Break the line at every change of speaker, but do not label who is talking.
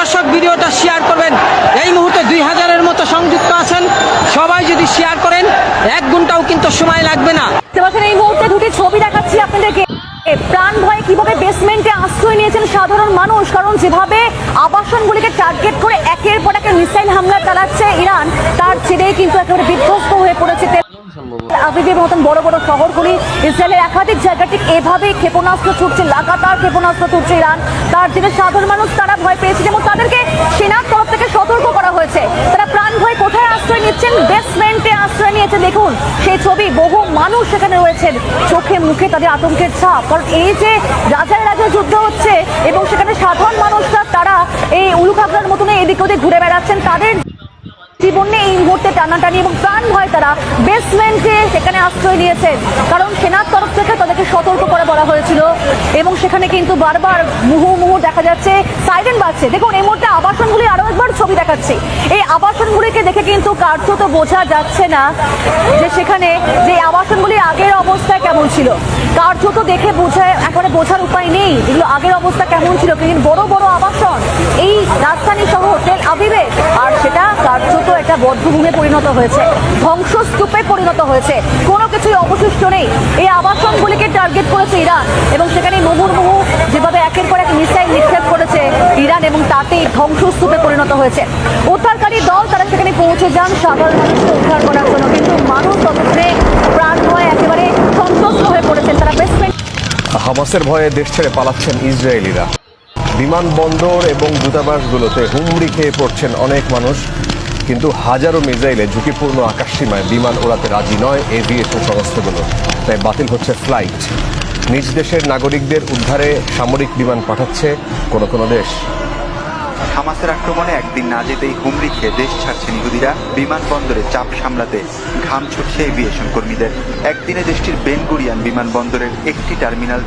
দর্শক ভিডিওটা শেয়ার করবেন। এই মুহূর্তে 2000-এর মতো সংযুক্ত আছেন, সবাই যদি শেয়ার করেন 1 ঘন্টাও কিন্তু সময় লাগবে না।
এই মুহূর্তে দুটি ছবি দেখাচ্ছি আপনাদেরকে। প্রাণ ভয়ে কিভাবে বেসমেন্টে আশ্রয় নিয়েছেন সাধারণ মানুষ, কারণ যেভাবে আবাসনগুলিকে টার্গেট করে একের পর এক মিসাইল হামলা চালাচ্ছে ইরান, তার জেরেই কিন্তু একেবারে বিধ্বস্ত হয়ে পড়েছে আবিবের মতন বড় বড় শহরগুলি। ইসরায়েলের একাধিক জায়গা ঠিক এভাবেই ক্ষেপণাস্ত্র ছুটছে, লাগাতার ক্ষেপণাস্ত্র ছুটছে ইরান। তার জেরে সাধারণ মানুষ তারা ভয় পেয়েছে, যেমন তাদেরকে সেনার তরফ থেকে সতর্ক করা হয়েছে। তারা প্রাণ ভয়ে কোথায় আশ্রয় নিচ্ছেন? বেসমেন্টে আশ্রয় নিয়েছে। দেখুন সেই ছবি, বহু মানুষ সেখানে রয়েছেন, চোখে মুখে তাদের আতঙ্কের ছাপ, কারণ এই যে রাজার রাজা যুদ্ধ হচ্ছে এবং সেখানে সাধারণ মানুষরা তারা এই উলুখাগড়ার মতন এদিক ওদিক ঘুরে বেড়াচ্ছেন, তাদের জীবনে এই মুহূর্তে টানাটানি এবং প্রাণ ভয় তারা বেসমেন্টে সেখানে আশ্রয় নিয়েছেন, কারণ সেনার তরফ থেকে তাদেরকে সতর্ক করে বলা হয়েছিল। এবং সেখানে কিন্তু বারবার মুহুর্মুহু দেখা যাচ্ছে, সাইরেন বাজছে। দেখুন এই মুহূর্তে আবাসনগুলি আরো একবার ছবি দেখাচ্ছে। এই আবাসনগুলিকে দেখে কিন্তু কার্যত বোঝা যাচ্ছে না যে সেখানে যে আবাসনগুলি আগের অবস্থায় কেমন ছিল। কার্যত দেখে একেবারে বোঝার উপায় নেই এগুলো আগের অবস্থা কেমন ছিল। কিন্তু বড় বড় আবাসন এই রাজধানী শহর তেল আবিবে, আর সেটা কার্যত একটা বধ্যভূমে পরিণত হয়েছে, ধ্বংসস্তূপে পরিণত হয়েছে, কোনো কিছুই অবশিষ্ট নেই। এই আবাসনগুলিকে টার্গেট করেছে ইরান এবং সেখানে মুহুর্মুহু যেভাবে একের পর এক মিসাইল নিক্ষেপ করেছে ইরান, এবং তাতেই ধ্বংসস্তূপে পরিণত হয়েছে। উদ্ধারকারী দল তারা সেখানে পৌঁছে যান সাধারণ মানুষকে উদ্ধার করার জন্য, কিন্তু মানুষ ততক্ষণে প্রাণ ভয়ে একেবারে সন্ত্রস্ত হয়ে পড়েছেন। তারা বেসমেন্ট
হামাসের ভয়ে দেশ ছেড়ে পালাচ্ছেন ইসরায়েলিরা। বিমানবন্দর এবং দূতাবাসগুলোতে হুমড়ি খেয়ে পড়ছেন অনেক মানুষ, কিন্তু হাজারো মিসাইলে ঝুঁকিপূর্ণ আকাশসীমায় বিমান ওড়াতে রাজি নয় এভিয়েশন সংস্থাগুলো, তাই বাতিল হচ্ছে ফ্লাইট। নিজ দেশের নাগরিকদের উদ্ধারে সামরিক বিমান পাঠাচ্ছে কোনো কোনো দেশ।
হামাসের আক্রমণে একদিন না যেতেই হুমড়ি খেয়ে দেশ ছাড়ছেন ইহুদিরা। বিমানবন্দরে চাপ সামলাতে ঘাম ছুটছে এভিয়েশন কর্মীদের। একদিনে দেশটির বেন গুরিয়ান বিমানবন্দরের একটি টার্মিনাল